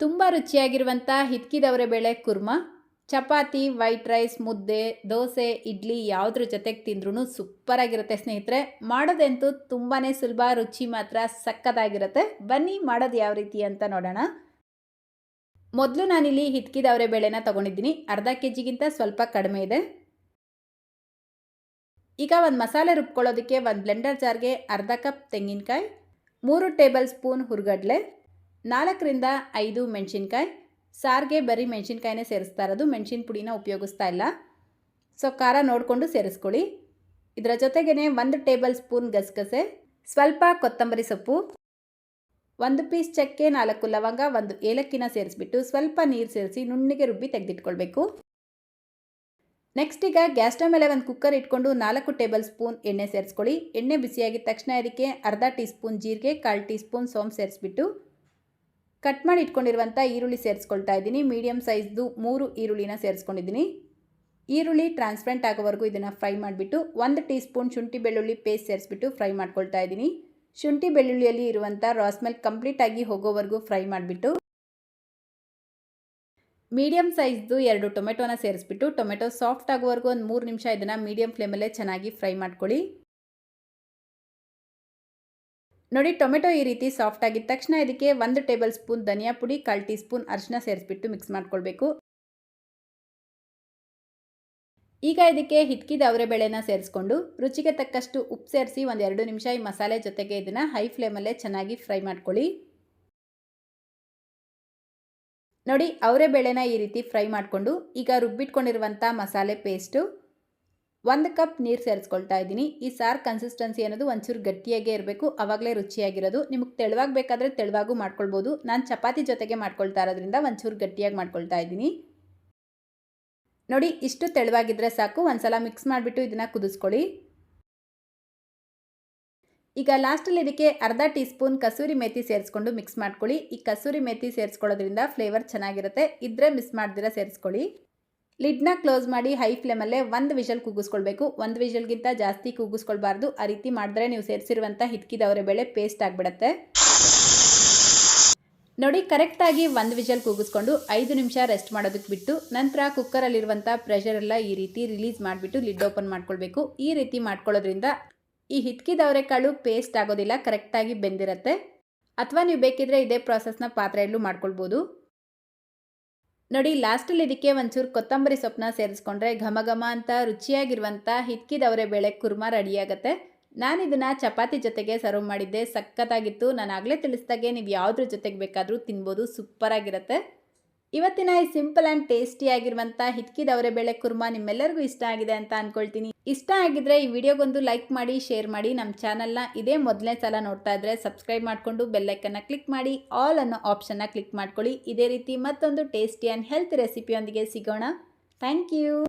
ತುಂಬ ರುಚಿಯಾಗಿರುವಂಥ ಹಿತ್ಕಿದವರೆ ಬೇಳೆ Kurma chapati, white rice, ಮುದ್ದೆ, ದೋಸೆ, ಇಡ್ಲಿ ಯಾವುದ್ರ ಜೊತೆಗೆ ತಿಂದ್ರೂ ಸೂಪರಾಗಿರುತ್ತೆ ಸ್ನೇಹಿತರೆ. ಮಾಡೋದಂತೂ ತುಂಬಾ ಸುಲಭ, ರುಚಿ ಮಾತ್ರ ಸಕ್ಕತ್ತಾಗಿರುತ್ತೆ. ಬನ್ನಿ ಮಾಡೋದು ಯಾವ ರೀತಿ ಅಂತ ನೋಡೋಣ. ಮೊದಲು ನಾನಿಲ್ಲಿ ಹಿತ್ಕಿದವರೆ ಬೇಳೆನ ತೊಗೊಂಡಿದ್ದೀನಿ. ಅರ್ಧ ಕೆಜಿಗಿಂತ ಸ್ವಲ್ಪ ಕಡಿಮೆ ಇದೆ. ಈಗ ಒಂದು ಮಸಾಲೆ ರುಬ್ಕೊಳ್ಳೋದಕ್ಕೆ ಒಂದು ಬ್ಲೆಂಡರ್ ಜಾರ್ಗೆ ಅರ್ಧ ಕಪ್ ತೆಂಗಿನಕಾಯಿ, 3 ಟೇಬಲ್ ಸ್ಪೂನ್ ಹುರ್ಗಡ್ಲೆ, 4 ರಿಂದ 5 ಮೆಣಸಿನ್ಕಾಯಿ. ಸಾರಿಗೆ ಬರೀ ಮೆಣಸಿನ್ಕಾಯಿನೇ ಸೇರಿಸ್ತಾ ಇರೋದು, ಮೆಣಸಿನ ಪುಡಿನ ಉಪಯೋಗಿಸ್ತಾ ಇಲ್ಲ. ಸೊ ಖಾರ ನೋಡಿಕೊಂಡು ಸೇರಿಸ್ಕೊಳ್ಳಿ. ಇದರ ಜೊತೆಗೇ 1 ಟೇಬಲ್ ಸ್ಪೂನ್ ಗಸಗಸೆ, ಸ್ವಲ್ಪ ಕೊತ್ತಂಬರಿ ಸೊಪ್ಪು, 1 ಪೀಸ್ ಚಕ್ಕೆ, 4 ಲವಂಗ, 1 ಏಲಕ್ಕಿನ ಸೇರಿಸ್ಬಿಟ್ಟು ಸ್ವಲ್ಪ ನೀರು ಸೇರಿಸಿ ನುಣ್ಣಗೆ ರುಬ್ಬಿ ತೆಗೆದಿಟ್ಕೊಳ್ಬೇಕು. ನೆಕ್ಸ್ಟ್ ಈಗ ಗ್ಯಾಸ್ ಸ್ಟವ್ ಮೇಲೆ ಒಂದು ಕುಕ್ಕರ್ ಇಟ್ಕೊಂಡು 4 ಟೇಬಲ್ ಸ್ಪೂನ್ ಎಣ್ಣೆ ಸೇರಿಸ್ಕೊಳ್ಳಿ. ಎಣ್ಣೆ ಬಿಸಿಯಾಗಿದ ತಕ್ಷಣ ಇದಕ್ಕೆ ಅರ್ಧ ಟೀ ಸ್ಪೂನ್ ಜೀರಿಗೆ, 1/4 ಟೀ ಸ್ಪೂನ್ ಸೋಂಪು ಸೇರಿಸ್ಬಿಟ್ಟು ಕಟ್ ಮಾಡಿ ಇಟ್ಕೊಂಡಿರುವಂಥ ಈರುಳ್ಳಿ ಸೇರಿಸ್ಕೊಳ್ತಾ ಇದ್ದೀನಿ. ಮೀಡಿಯಮ್ ಸೈಜ್ದು 3 ಈರುಳ್ಳಿನ ಸೇರಿಸ್ಕೊಂಡಿದ್ದೀನಿ. ಈರುಳ್ಳಿ ಟ್ರಾನ್ಸ್ಪರೆಂಟ್ ಆಗೋವರೆಗೂ ಇದನ್ನು ಫ್ರೈ ಮಾಡಿಬಿಟ್ಟು 1 ಟೀ ಸ್ಪೂನ್ ಶುಂಠಿ ಬೆಳ್ಳುಳ್ಳಿ ಪೇಸ್ಟ್ ಸೇರಿಸ್ಬಿಟ್ಟು ಫ್ರೈ ಮಾಡ್ಕೊಳ್ತಾ ಇದ್ದೀನಿ. ಶುಂಠಿ ಬೆಳ್ಳುಳ್ಳಿಯಲ್ಲಿ ಇರುವಂಥ ರಾ ಸ್ಮೆಲ್ ಕಂಪ್ಲೀಟ್ ಆಗಿ ಹೋಗೋವರೆಗೂ ಫ್ರೈ ಮಾಡಿಬಿಟ್ಟು ಮೀಡಿಯಮ್ ಸೈಜ್ದು 2 ಟೊಮೆಟೊನ ಸೇರಿಸ್ಬಿಟ್ಟು ಟೊಮೆಟೊ ಸಾಫ್ಟ್ ಆಗೋವರೆಗೂ ಒಂದು 3 ನಿಮಿಷ ಇದನ್ನು ಮೀಡಿಯಮ್ ಫ್ಲೇಮಲ್ಲೇ ಚೆನ್ನಾಗಿ ಫ್ರೈ ಮಾಡ್ಕೊಳ್ಳಿ. ನೋಡಿ, ಟೊಮೆಟೊ ಈ ರೀತಿ ಸಾಫ್ಟ್ ಆಗಿದ ತಕ್ಷಣ ಇದಕ್ಕೆ 1 ಟೇಬಲ್ ಸ್ಪೂನ್ ಧನಿಯಾ ಪುಡಿ, 1/4 ಟೀ ಸ್ಪೂನ್ ಅರಿಶಿನ ಸೇರಿಸ್ಬಿಟ್ಟು ಮಿಕ್ಸ್ ಮಾಡ್ಕೊಳ್ಬೇಕು. ಈಗ ಇದಕ್ಕೆ ಹಿತ್ಕಿದವರೆ ಬೇಳೆನ ಸೇರಿಸ್ಕೊಂಡು ರುಚಿಗೆ ತಕ್ಕಷ್ಟು ಉಪ್ಪು ಸೇರಿಸಿ 1-2 ನಿಮಿಷ ಈ ಮಸಾಲೆ ಜೊತೆಗೆ ಇದನ್ನು ಹೈ ಫ್ಲೇಮಲ್ಲೇ ಚೆನ್ನಾಗಿ ಫ್ರೈ ಮಾಡ್ಕೊಳ್ಳಿ. ನೋಡಿ, ಅವರೆ ಬೇಳೆನ ಈ ರೀತಿ ಫ್ರೈ ಮಾಡಿಕೊಂಡು ಈಗ ರುಬ್ಬಿಟ್ಕೊಂಡಿರುವಂಥ ಮಸಾಲೆ ಪೇಸ್ಟು 1 ಕಪ್ ನೀರು ಸೇರಿಸ್ಕೊಳ್ತಾ ಇದ್ದೀನಿ. ಈ ಸಾರು ಕನ್ಸಿಸ್ಟೆನ್ಸಿ ಅನ್ನೋದು ಒಂಚೂರು ಗಟ್ಟಿಯಾಗೇ ಇರಬೇಕು, ಆವಾಗಲೇ ರುಚಿಯಾಗಿರೋದು. ನಿಮಗೆ ತೆಳುವಾಗಿ ಬೇಕಾದರೆ ತೆಳುವಾಗೂ ಮಾಡ್ಕೊಳ್ಬೋದು. ನಾನು ಚಪಾತಿ ಜೊತೆಗೆ ಮಾಡ್ಕೊಳ್ತಾ ಇರೋದ್ರಿಂದ ಒಂಚೂರು ಗಟ್ಟಿಯಾಗಿ ಮಾಡ್ಕೊಳ್ತಾ ಇದ್ದೀನಿ. ನೋಡಿ, ಇಷ್ಟು ತೆಳುವಾಗಿದ್ದರೆ ಸಾಕು. ಒಂದ್ಸಲ ಮಿಕ್ಸ್ ಮಾಡಿಬಿಟ್ಟು ಇದನ್ನು ಕುದಿಸ್ಕೊಳ್ಳಿ. ಈಗ ಲಾಸ್ಟಲ್ಲಿ ಇದಕ್ಕೆ ಅರ್ಧ ಟೀ ಸ್ಪೂನ್ ಕಸೂರಿ ಮೇಥಿ ಸೇರಿಸ್ಕೊಂಡು ಮಿಕ್ಸ್ ಮಾಡ್ಕೊಳ್ಳಿ. ಈ ಕಸೂರಿ ಮೇಥಿ ಸೇರಿಸ್ಕೊಳ್ಳೋದ್ರಿಂದ ಫ್ಲೇವರ್ ಚೆನ್ನಾಗಿರುತ್ತೆ. ಇದ್ರೆ ಮಿಸ್ ಮಾಡ್ದಿರ ಸೇರಿಸ್ಕೊಳ್ಳಿ. ಲಿಡ್ನ ಕ್ಲೋಸ್ ಮಾಡಿ ಹೈ ಫ್ಲೇಮಲ್ಲೇ 1 ವಿಷಲ್ ಕೂಗಿಸ್ಕೊಳ್ಬೇಕು. 1 ವಿಷಲ್ಗಿಂತ ಜಾಸ್ತಿ ಕೂಗಿಸ್ಕೊಳ್ಬಾರ್ದು. ಆ ರೀತಿ ಮಾಡಿದ್ರೆ ನೀವು ಸೇರಿಸಿರುವಂಥ ಹಿತ್ಕಿದವರೆ ಬೇಳೆ ಪೇಸ್ಟ್ ಆಗಿಬಿಡುತ್ತೆ. ನೋಡಿ, ಕರೆಕ್ಟಾಗಿ 1 ವಿಷಲ್ ಕೂಗಿಸ್ಕೊಂಡು 5 ನಿಮಿಷ ರೆಸ್ಟ್ ಮಾಡೋದಕ್ಕೆ ಬಿಟ್ಟು ನಂತರ ಕುಕ್ಕರಲ್ಲಿರುವಂಥ ಪ್ರೆಷರ್ ಎಲ್ಲ ಈ ರೀತಿ ರಿಲೀಸ್ ಮಾಡಿಬಿಟ್ಟು ಲಿಡ್ ಓಪನ್ ಮಾಡ್ಕೊಳ್ಬೇಕು. ಈ ರೀತಿ ಮಾಡ್ಕೊಳ್ಳೋದ್ರಿಂದ ಈ ಹಿತ್ಕಿದವರೆ ಕಾಳು ಪೇಸ್ಟ್ ಆಗೋದಿಲ್ಲ, ಕರೆಕ್ಟಾಗಿ ಬೆಂದಿರುತ್ತೆ. ಅಥವಾ ನೀವು ಬೇಕಿದ್ರೆ ಇದೇ ಪ್ರಾಸೆಸ್ನ ಪಾತ್ರೆಯಲ್ಲೂ ಮಾಡ್ಕೊಳ್ಬೋದು. ನೋಡಿ, ಲಾಸ್ಟಲ್ಲಿ ಇದಕ್ಕೆ ಒಂಚೂರು ಕೊತ್ತಂಬರಿ ಸೊಪ್ಪನ್ನ ಸೇರಿಸ್ಕೊಂಡ್ರೆ ಘಮ ಘಮ ಅಂತ ರುಚಿಯಾಗಿರುವಂಥ ಹಿತ್ಕಿದವರೆ ಬೇಳೆ ಕುರ್ಮಾ ರೆಡಿಯಾಗುತ್ತೆ. ನಾನು ಇದನ್ನು ಚಪಾತಿ ಜೊತೆಗೆ ಸರ್ವ್ ಮಾಡಿದ್ದೆ, ಸಖತ್ತಾಗಿತ್ತು. ನಾನು ಆಗಲೇ ತಿಳಿಸ್ದಾಗೆ ನೀವು ಯಾವುದ್ರ ಜೊತೆಗೆ ಬೇಕಾದರೂ ತಿನ್ಬೋದು, ಸೂಪರಾಗಿರುತ್ತೆ. ಇವತ್ತಿನ ಈ ಸಿಂಪಲ್ ಆ್ಯಂಡ್ ಟೇಸ್ಟಿಯಾಗಿರುವಂಥ ಹಿತ್ಕಿದವರೆ ಬೇಳೆ ಕುರ್ಮಾ ನಿಮ್ಮೆಲ್ಲರಿಗೂ ಇಷ್ಟ ಆಗಿದೆ ಅಂತ ಅಂದ್ಕೊಳ್ತೀನಿ. ಇಷ್ಟ ಆಗಿದ್ರೆ ಈ ವಿಡಿಯೋಗೊಂದು ಲೈಕ್ ಮಾಡಿ, ಶೇರ್ ಮಾಡಿ. ನಮ್ಮ ಚಾನಲ್ನ ಇದೇ ಮೊದಲನೇ ಸಲ ನೋಡ್ತಾ ಇದ್ದರೆ ಸಬ್ಸ್ಕ್ರೈಬ್ ಮಾಡಿಕೊಂಡು ಬೆಲ್ಲೈಕನ್ನ ಕ್ಲಿಕ್ ಮಾಡಿ, ಆಲ್ ಅನ್ನೋ ಆಪ್ಷನ್ನ ಕ್ಲಿಕ್ ಮಾಡ್ಕೊಳ್ಳಿ. ಇದೇ ರೀತಿ ಮತ್ತೊಂದು ಟೇಸ್ಟಿ ಆ್ಯಂಡ್ ಹೆಲ್ತ್ ರೆಸಿಪಿಯೊಂದಿಗೆ ಸಿಗೋಣ. Thank you.